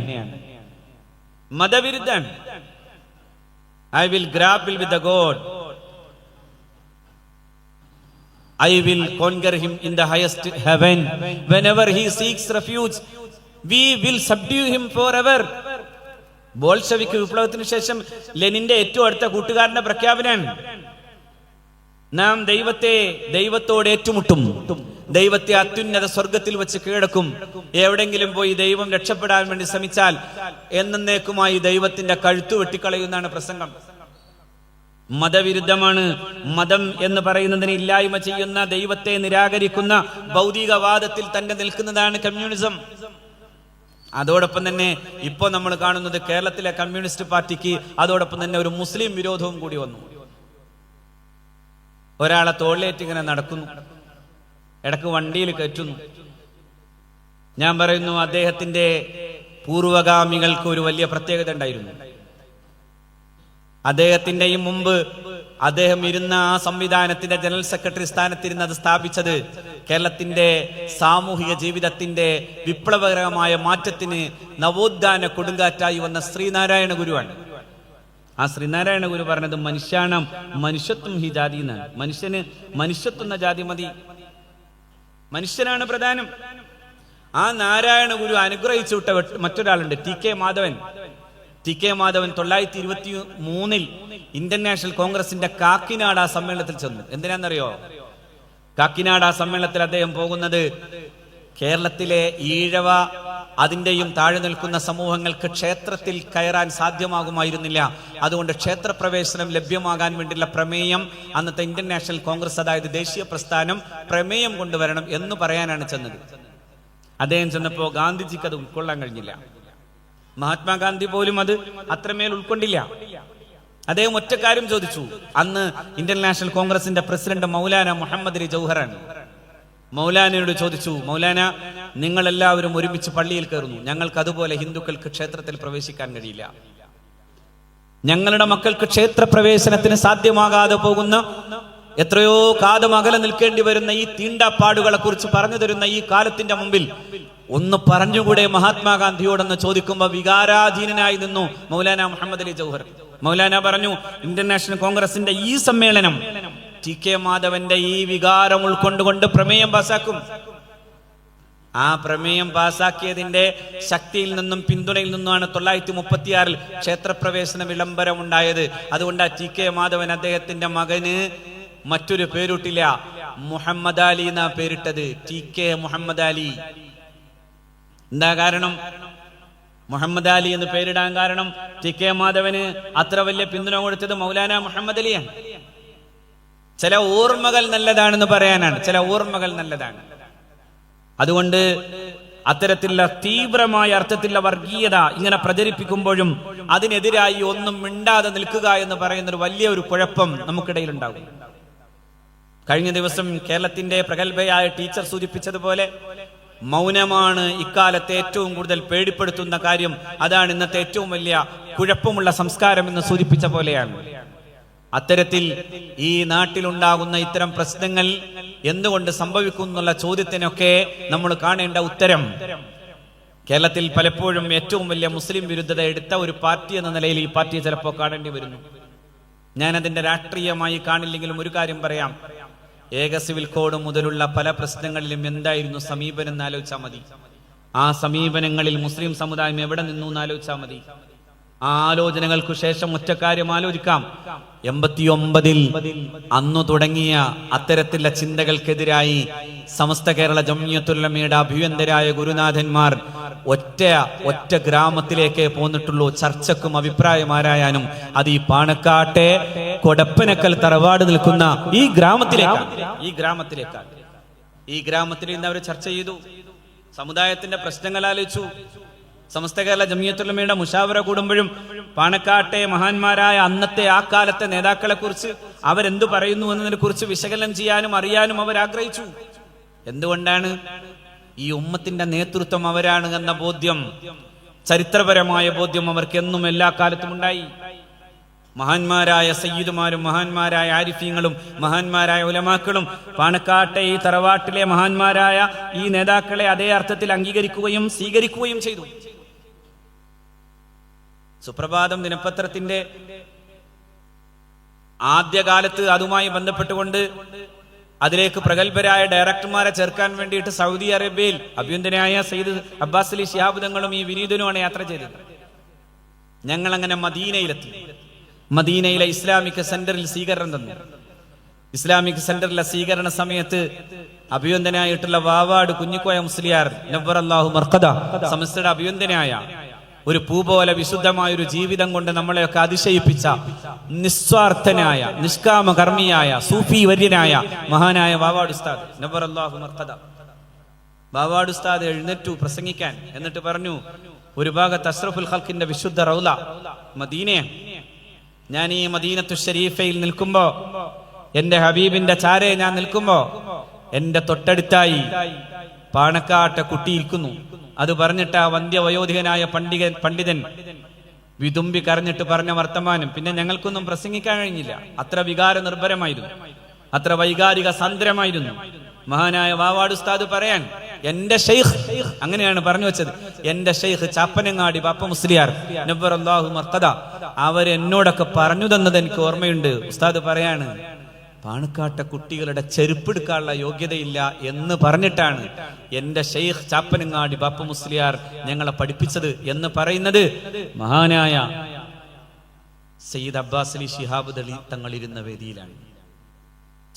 മതവിരുദ്ധൻ. I will grapple with the God. I will conquer him in the highest heaven. Whenever he seeks refuge, we will subdue him forever. Bolshevik വിപ്ലവത്തിന് ശേഷം ലെനിന്റെ ഏറ്റവും അടുത്ത കൂട്ടുകാരന്റെ പ്രഖ്യാപനമാണ്, നാം ദൈവത്തോട് ഏറ്റുമുട്ടും, ദൈവത്തെ അത്യുന്നത സ്വർഗത്തിൽ വെച്ച് കീഴടക്കും. എവിടെങ്കിലും പോയി ദൈവം രക്ഷപ്പെടാൻ വേണ്ടി ശ്രമിച്ചാൽ എന്നേക്കുമായി ദൈവത്തിന്റെ കഴുത്തു വെട്ടിക്കളയുന്നതാണ് പ്രസംഗം. മതവിരുദ്ധമാണ്. മതം എന്ന് പറയുന്നതിന് ഇല്ലായ്മ ചെയ്യുന്ന, ദൈവത്തെ നിരാകരിക്കുന്ന ഭൗതികവാദത്തിൽ തന്നെ നിൽക്കുന്നതാണ് കമ്മ്യൂണിസം. അതോടൊപ്പം തന്നെ ഇപ്പോൾ നമ്മൾ കാണുന്നത് കേരളത്തിലെ കമ്മ്യൂണിസ്റ്റ് പാർട്ടിക്ക് അതോടൊപ്പം തന്നെ ഒരു മുസ്ലിം വിരോധവും കൂടി വന്നു. ഒരാളെ തോളിലേറ്റ് ഇങ്ങനെ നടക്കുന്നു, ഇടക്ക് വണ്ടിയിൽ കയറ്റുന്നു. ഞാൻ പറയുന്നു, അദ്ദേഹത്തിന്റെ പൂർവഗാമികൾക്ക് ഒരു വലിയ പ്രത്യേകത ഉണ്ടായിരുന്നു. അദ്ദേഹത്തിന്റെയും മുമ്പ് അദ്ദേഹം ഇരുന്ന ആ സംവിധാനത്തിന്റെ ജനറൽ സെക്രട്ടറി സ്ഥാനത്തിരുന്ന് അത് സ്ഥാപിച്ചത് കേരളത്തിന്റെ സാമൂഹിക ജീവിതത്തിന്റെ വിപ്ലവകരമായ മാറ്റത്തിന് നവോത്ഥാന കൊടുങ്കാറ്റായി വന്ന ശ്രീനാരായണ ഗുരുവാണ്. ആ ശ്രീനാരായണ ഗുരു പറഞ്ഞത് മനുഷ്യാണം മനുഷ്യത്വം ഹി ജാതി എന്നാണ്. മനുഷ്യന് മനുഷ്യത്വം എന്ന ജാതി മതി, മനുഷ്യനാണ് പ്രധാനം. ആ നാരായണ ഗുരു അനുഗ്രഹിച്ചു വിട്ട മറ്റൊരാളുണ്ട്, T K Madhavan. 1923 Indian National കോൺഗ്രസിന്റെ കാക്കിനാട് ആ സമ്മേളനത്തിൽ ചെന്നു. എന്തിനാണെന്നറിയോ? കാക്കിനാട് ആ സമ്മേളനത്തിൽ അദ്ദേഹം പോകുന്നത് കേരളത്തിലെ ഈഴവ അതിന്റെയും താഴെ നിൽക്കുന്ന സമൂഹങ്ങൾക്ക് ക്ഷേത്രത്തിൽ കയറാൻ സാധ്യമാകുമായിരുന്നില്ല. അതുകൊണ്ട് ക്ഷേത്രപ്രവേശനം ലഭ്യമാകാൻ വേണ്ടിയുള്ള പ്രമേയം അന്നത്തെ ഇന്ത്യൻ നാഷണൽ കോൺഗ്രസ്, അതായത് ദേശീയ പ്രസ്ഥാനം, പ്രമേയം കൊണ്ടുവരണം എന്ന് പറയാനാണ് ചെന്നത്. അദ്ദേഹം ചെന്നപ്പോ ഗാന്ധിജിക്ക് അത് ഉൾക്കൊള്ളാൻ കഴിഞ്ഞില്ല. മഹാത്മാഗാന്ധി പോലും അത് അത്രമേൽ ഉൾക്കൊണ്ടില്ല. അദ്ദേഹം ഒറ്റ കാര്യം ചോദിച്ചു. അന്ന് ഇന്ത്യൻ നാഷണൽ കോൺഗ്രസിന്റെ പ്രസിഡന്റ് മൗലാന മുഹമ്മദ് അലി ജൗഹറാണ്. മൗലാനയോട് ചോദിച്ചു, മൗലാന, നിങ്ങൾ എല്ലാവരും ഒരുമിച്ച് പള്ളിയിൽ കയറുന്നു, ഞങ്ങൾക്ക് അതുപോലെ ഹിന്ദുക്കൾക്ക് ക്ഷേത്രത്തിൽ പ്രവേശിക്കാൻ കഴിയില്ല. ഞങ്ങളുടെ മക്കൾക്ക് ക്ഷേത്രപ്രവേശനത്തിന് സാധ്യമാകാതെ പോകുന്ന, എത്രയോ കാലം അകലെ നിൽക്കേണ്ടി വരുന്ന ഈ തീണ്ടാപ്പാടുകളെ കുറിച്ച് പറഞ്ഞു തരുന്ന ഈ കാലത്തിന്റെ മുമ്പിൽ ഒന്ന് പറഞ്ഞുകൂടെ മഹാത്മാഗാന്ധിയോടെന്ന് ചോദിക്കുമ്പോൾ വികാരാധീനനായി നിന്നു മൗലാന മുഹമ്മദ് അലി ജൗഹർ. മൗലാന പറഞ്ഞു, ഇന്ത്യൻ നാഷണൽ കോൺഗ്രസിന്റെ ഈ സമ്മേളനം ടി കെ മാധവന്റെ ഈ വികാരം ഉൾക്കൊണ്ടുകൊണ്ട് പ്രമേയം പാസാക്കും. ആ പ്രമേയം പാസാക്കിയതിന്റെ ശക്തിയിൽ നിന്നും പിന്തുണയിൽ നിന്നുമാണ് 1936 ക്ഷേത്രപ്രവേശന വിളംബരം ഉണ്ടായത്. അതുകൊണ്ട് ടി കെ മാധവൻ അദ്ദേഹത്തിന്റെ മകന് മറ്റൊരു പേരിട്ടില്ല, മുഹമ്മദ് അലി എന്നാ പേരിട്ടത്, ടി കെ മുഹമ്മദ് അലി. എന്താ കാരണം? മുഹമ്മദ് അലി എന്ന് പേരിടാൻ കാരണം ടി കെ മാധവന് അത്ര വലിയ പിന്തുണ കൊടുത്തത് മൗലാന മുഹമ്മദ് അലിയാണ്. ചില ഓർമ്മകൾ നല്ലതാണെന്ന് പറയാനാണ്, ചില ഓർമ്മകൾ നല്ലതാണ്. അതുകൊണ്ട് അത്തരത്തിലുള്ള തീവ്രമായ അർത്ഥത്തിലുള്ള വർഗീയത ഇങ്ങനെ പ്രചരിപ്പിക്കുമ്പോഴും അതിനെതിരായി ഒന്നും മിണ്ടാതെ നിൽക്കുക എന്ന് പറയുന്നൊരു വലിയ ഒരു കുഴപ്പം നമുക്കിടയിലുണ്ടാകും. കഴിഞ്ഞ ദിവസം കേരളത്തിന്റെ പ്രഗത്ഭയായ ടീച്ചർ സൂചിപ്പിച്ചതുപോലെ മൗനമാണ് ഇക്കാലത്തെ ഏറ്റവും കൂടുതൽ പേടിപ്പെടുത്തുന്ന കാര്യം. അതാണ് ഇന്നത്തെ ഏറ്റവും വലിയ കുഴപ്പമുള്ള സംസ്കാരം എന്ന് സൂചിപ്പിച്ച പോലെയാണ്. അത്തരത്തിൽ ഈ നാട്ടിലുണ്ടാകുന്ന ഇത്തരം പ്രശ്നങ്ങൾ എന്തുകൊണ്ട് സംഭവിക്കും എന്നുള്ള ചോദ്യത്തിനൊക്കെ നമ്മൾ കാണേണ്ട ഉത്തരം കേരളത്തിൽ പലപ്പോഴും ഏറ്റവും വലിയ മുസ്ലിം വിരുദ്ധത എടുത്ത ഒരു പാർട്ടി എന്ന നിലയിൽ ഈ പാർട്ടിയെ ചിലപ്പോൾ കാണേണ്ടി വരുന്നു. ഞാനതിന്റെ രാഷ്ട്രീയമായി കാണില്ലെങ്കിലും ഒരു കാര്യം പറയാം. ഏക സിവിൽ കോഡ് മുതലുള്ള പല പ്രശ്നങ്ങളിലും എന്തായിരുന്നു സമീപനം എന്ന് ആലോചിച്ചാൽ മതി. ആ സമീപനങ്ങളിൽ മുസ്ലിം സമുദായം എവിടെ നിന്നു എന്ന് ആലോചിച്ചാൽ മതി. ആ ആലോചനകൾക്കു ശേഷം ഒറ്റക്കാര്യം ആലോചിക്കാം. 89 അന്നു തുടങ്ങിയ അത്തരത്തിലുള്ള ചിന്തകൾക്കെതിരായി സമസ്ത കേരള ജംഇയ്യത്തുൽ ഉലമയുടെ അഭിവന്ദരായ ഗുരുനാഥന്മാർ ഒറ്റ ഗ്രാമത്തിലേക്കേ പോന്നിട്ടുള്ളൂ. ചർച്ചക്കും അഭിപ്രായമാരായാനും അത് ഈ പാണക്കാട്ടെ കൊടപ്പനക്കൽ തറവാട് നിൽക്കുന്ന ഈ ഗ്രാമത്തിലേക്കാണ്. ഈ ഗ്രാമത്തിൽ ഇന്ന് അവർ ചർച്ച ചെയ്തു, സമുദായത്തിന്റെ പ്രശ്നങ്ങൾ ആലോചിച്ചു. സമസ്ത കേരള ജംഇയ്യത്തുൽ ഉലമയുടെ മുശാവറ കൂടുമ്പോഴും പാണക്കാട്ടെ മഹാന്മാരായ അന്നത്തെ ആ കാലത്തെ നേതാക്കളെ കുറിച്ച് അവരെന്തു പറയുന്നു എന്നതിനെ കുറിച്ച് വിശകലനം ചെയ്യാനും അറിയാനും അവർ ആഗ്രഹിച്ചു. എന്തുകൊണ്ടാണ്? ഈ ഉമ്മത്തിന്റെ നേതൃത്വം അവരാണ് എന്ന ബോധ്യം, ചരിത്രപരമായ ബോധ്യം അവർക്ക് എന്നും എല്ലാ കാലത്തും ഉണ്ടായി. മഹാന്മാരായ സയ്യിദുമാരും മഹാന്മാരായ ആരിഫീങ്ങളും മഹാന്മാരായ ഉലമാക്കളും പാണക്കാട്ടെ ഈ തറവാട്ടിലെ മഹാന്മാരായ ഈ നേതാക്കളെ അതേ അർത്ഥത്തിൽ അംഗീകരിക്കുകയും സ്വീകരിക്കുകയും ചെയ്തു. സുപ്രഭാതം ദിനപത്രത്തിന്റെ ആദ്യകാലത്ത് അതുമായി ബന്ധപ്പെട്ടുകൊണ്ട് അതിലേക്ക് പ്രഗത്ഭരായ ഡയറക്ടർമാരെ ചേർക്കാൻ വേണ്ടിയിട്ട് സൗദി അറേബ്യയിൽ അഭ്യന്തരനായ സയ്യിദ് അബ്ബാസ് അലി ശിഹാബ് തങ്ങളും ഈ വിനീതനുമാണ് യാത്ര ചെയ്തത്. ഞങ്ങൾ അങ്ങനെ മദീനയിലെത്തി. മദീനയിലെ ഇസ്ലാമിക് സെന്ററിൽ സ്വീകരണം തന്നു. ഇസ്ലാമിക് സെന്ററിലെ സ്വീകരണ സമയത്ത് അഭിവന്ദനായിട്ടുള്ള വാവാട് കുഞ്ഞിക്കോയ മുസ്ലിയാർ നവ്വറല്ലാഹു മർഖദ സമസ്തയുടെ അഭിവന്ദനായ ഒരു പൂ പോലെ വിശുദ്ധമായ ഒരു ജീവിതം കൊണ്ട് നമ്മളെയൊക്കെ അതിശയിപ്പിച്ച നിസ്വാർത്ഥനായ നിഷ്കാമ കർമ്മിയായ സൂഫി വര്യനായ മഹാനായ വാവാട് ഉസ്താദ് നവ്വറല്ലാഹു മർഖദ. വാവാട് ഉസ്താദ് എഴുന്നേറ്റു പ്രസംഗിക്കാൻ. എന്നിട്ട് പറഞ്ഞു, ഒരു ഭാഗത്ത് അഷ്റഫുൽ ഖൽഖിന്റെ വിശുദ്ധ റൗള മദീനയെ, ഞാൻ ഈ മദീനത്തു ഷരീഫയിൽ നിൽക്കുമ്പോ, എന്റെ ഹബീബിന്റെ ചാരെ ഞാൻ നിൽക്കുമ്പോ എന്റെ തൊട്ടടുത്തായി പാണക്കാട്ടെ കുട്ടിയിരിക്കുന്നു. അത് പറഞ്ഞിട്ട് ആ വന്ധ്യവയോധികനായ പണ്ഡിതൻ വിതുമ്പി കരഞ്ഞിട്ട് പറഞ്ഞ വർത്തമാനം പിന്നെ ഞങ്ങൾക്കൊന്നും പ്രസംഗിക്കാൻ കഴിഞ്ഞില്ല. അത്ര വികാര നിർഭരമായിരുന്നു, അത്ര വൈകാരിക സാന്ദ്രമായിരുന്നു. മഹാനായ വാവാട് ഉസ്താദ് പറയാൻ, എന്റെ ഷെയ്ഖ്, അങ്ങനെയാണ് പറഞ്ഞു വെച്ചത്, എന്റെ ഷെയ്ഖ് ചാപ്പനങ്ങാടി ബാപ്പ മുസ്ലിയാർ നവ്വറല്ലാഹു മർഖദ അവരെന്നോടൊക്കെ പറഞ്ഞു തന്നത് എനിക്ക് ഓർമ്മയുണ്ട്. ഉസ്താദ് പറയാണ്, പാണക്കാട്ടെ കുട്ടികളുടെ ചെരുപ്പെടുക്കാനുള്ള യോഗ്യതയില്ല എന്ന് പറഞ്ഞിട്ടാണ് എന്റെ ഷെയ്ഖ് ചാപ്പനങ്ങാടി ബാപ്പ മുസ്ലിയാർ ഞങ്ങളെ പഠിപ്പിച്ചത് എന്ന് പറയുന്നത് മഹാനായ സയ്യിദ് അബ്ബാസ് അലി ശിഹാബ് അലി തങ്ങളിരുന്ന വേദിയിലാണ്.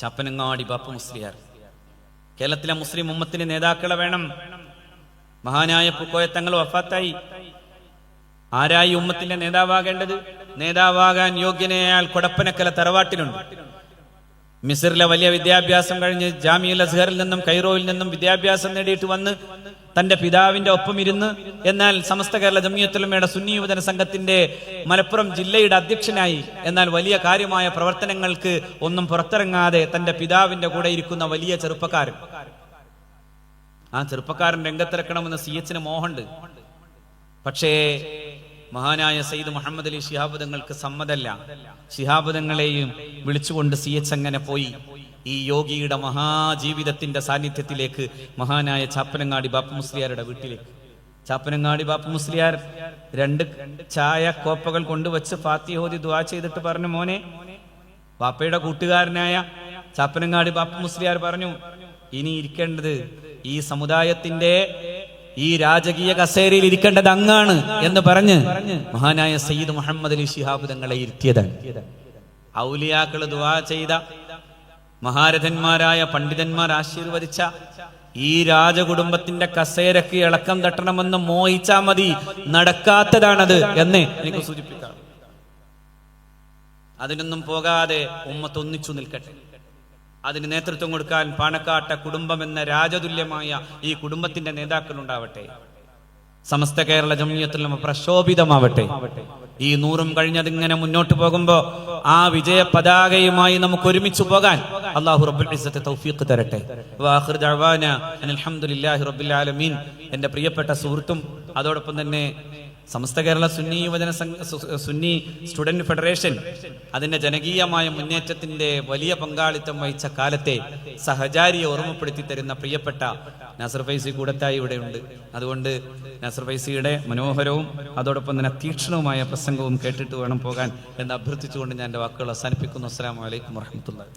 ചാപ്പനങ്ങാടി ബാപ്പ മുസ്ലിയാർ. കേരളത്തിലെ മുസ്ലിം ഉമ്മത്തിന് നേതാക്കളെ വേണം. മഹാനായ പൂക്കോയ തങ്ങൾ വഫാത്തായി. ആരായി ഉമ്മത്തിന്റെ നേതാവാകേണ്ടത്? നേതാവാകാൻ യോഗ്യനായാൽ കൊടപ്പനക്കല തറവാട്ടിലുണ്ട്. മിസ്റിലെ വലിയ വിദ്യാഭ്യാസം കഴിഞ്ഞ് ജാമിഉൽ അസ്ഹറിൽ നിന്നും കൈറോയിൽ നിന്നും വിദ്യാഭ്യാസം നേടിയിട്ട് വന്ന് തന്റെ പിതാവിന്റെ ഒപ്പം ഇരുന്ന്, എന്നാൽ സമസ്ത കേരള ജംഇയ്യത്തുൽ ഉലമയുടെ സുന്നി യുവജന സംഘത്തിന്റെ മലപ്പുറം ജില്ലയുടെ അധ്യക്ഷനായി, എന്നാൽ വലിയ കാര്യമായ പ്രവർത്തനങ്ങൾക്ക് ഒന്നും പുറത്തിറങ്ങാതെ തന്റെ പിതാവിന്റെ കൂടെ ഇരിക്കുന്ന വലിയ ചെറുപ്പക്കാരൻ. ആ ചെറുപ്പക്കാരൻ രംഗത്തിറക്കണമെന്ന് CH മോഹമുണ്ട്. പക്ഷേ മഹാനായ സയ്യിദ് മുഹമ്മദ് അലി ശിഹാബ് തങ്ങൾക്ക് സമ്മതല്ല. ശിഹാബ് തങ്ങളെയും വിളിച്ചുകൊണ്ട് CH അങ്ങനെ പോയി ഈ യോഗിയുടെ മഹാജീവിതത്തിന്റെ സാന്നിധ്യത്തിലേക്ക്, മഹാനായ ചാപ്പനങ്ങാടി ബാപ്പ മുസ്ലിയാരുടെ വീട്ടിലേക്ക്. ചാപ്പനങ്ങാടി ബാപ്പ മുസ്ലിയാർ 2 ചായ കോപ്പകൾ കൊണ്ടുവച്ച് ഫാത്തിഹ ഓതി ദുആ ചെയ്തിട്ട് പറഞ്ഞു, മോനെ. ബാപ്പയുടെ കൂട്ടുകാരനായ ചാപ്പനങ്ങാടി ബാപ്പ മുസ്ലിയാർ പറഞ്ഞു, ഇനി ഇരിക്കേണ്ടത് ഈ സമുദായത്തിന്റെ ഈ രാജകീയ കസേരയിൽ ഇരിക്കേണ്ടത് അങ്ങാണ് എന്ന് പറഞ്ഞ് മഹാനായ സയ്യിദ് മുഹമ്മദ് അലി ശിഹാബ് തങ്ങളെ ഇരുത്തിയതാണ്. ഔലിയാക്കള് ദുആ ചെയ്ത, മഹാരഥന്മാരായ പണ്ഡിതന്മാർ ആശീർവദിച്ച ഈ രാജകുടുംബത്തിന്റെ കസേരക്ക് ഇളക്കം തട്ടണമെന്ന് മോഹിച്ചാ മതി, നടക്കാത്തതാണത് എന്ന് എനിക്ക് സൂചിപ്പിക്കാം. അതിനൊന്നും പോകാതെ ഉമ്മത്ത് ഒന്നിച്ചു നിൽക്കട്ടെ. അതിന് നേതൃത്വം കൊടുക്കാൻ പാണക്കാട്ടെ കുടുംബം എന്ന രാജതുല്യമായ ഈ കുടുംബത്തിന്റെ നേതാക്കൾ ഉണ്ടാവട്ടെ. സമസ്ത കേരള ജംഇയ്യത്തുൽ ഉലമ പ്രശോഭിതമാവട്ടെ. ഈ 100 കഴിഞ്ഞതിങ്ങനെ മുന്നോട്ട് പോകുമ്പോ ആ വിജയ പതാകയുമായി നമുക്ക് ഒരുമിച്ച് പോകാൻ അല്ലാഹു റബ്ബുൽ ഇസ്സത്ത് തൗഫീഖ് തരട്ടെ. വആഖിറു ദഅവാന അനിൽ ഹംദുലില്ലാഹി റബ്ബിൽ ആലമീൻ. എന്റെ പ്രിയപ്പെട്ട സുഹൃത്തും അതോടൊപ്പം തന്നെ സമസ്ത കേരള സുന്നി യുവജന സുന്നി സ്റ്റുഡന്റ് ഫെഡറേഷൻ അതിന്റെ ജനകീയമായ മുന്നേറ്റത്തിന്റെ വലിയ പങ്കാളിത്തം വഹിച്ച കാലത്തെ സഹചാരിയെ ഓർമ്മപ്പെടുത്തി തരുന്ന പ്രിയപ്പെട്ട നാസർ ഫൈസി കൂടത്തായി ഇവിടെയുണ്ട്. അതുകൊണ്ട് നാസർ ഫൈസിയുടെ മനോഹരവും അതോടൊപ്പം തന്നെ തീക്ഷ്ണവുമായ പ്രസംഗവും കേട്ടിട്ട് വേണം പോകാൻ എന്ന് അഭ്യർത്ഥിച്ചുകൊണ്ട് ഞാൻ എൻ്റെ വാക്കുകൾ അവസാനിപ്പിക്കുന്നു. അസ്സലാമു അലൈക്കും വറഹ്മത്തുള്ളാഹി.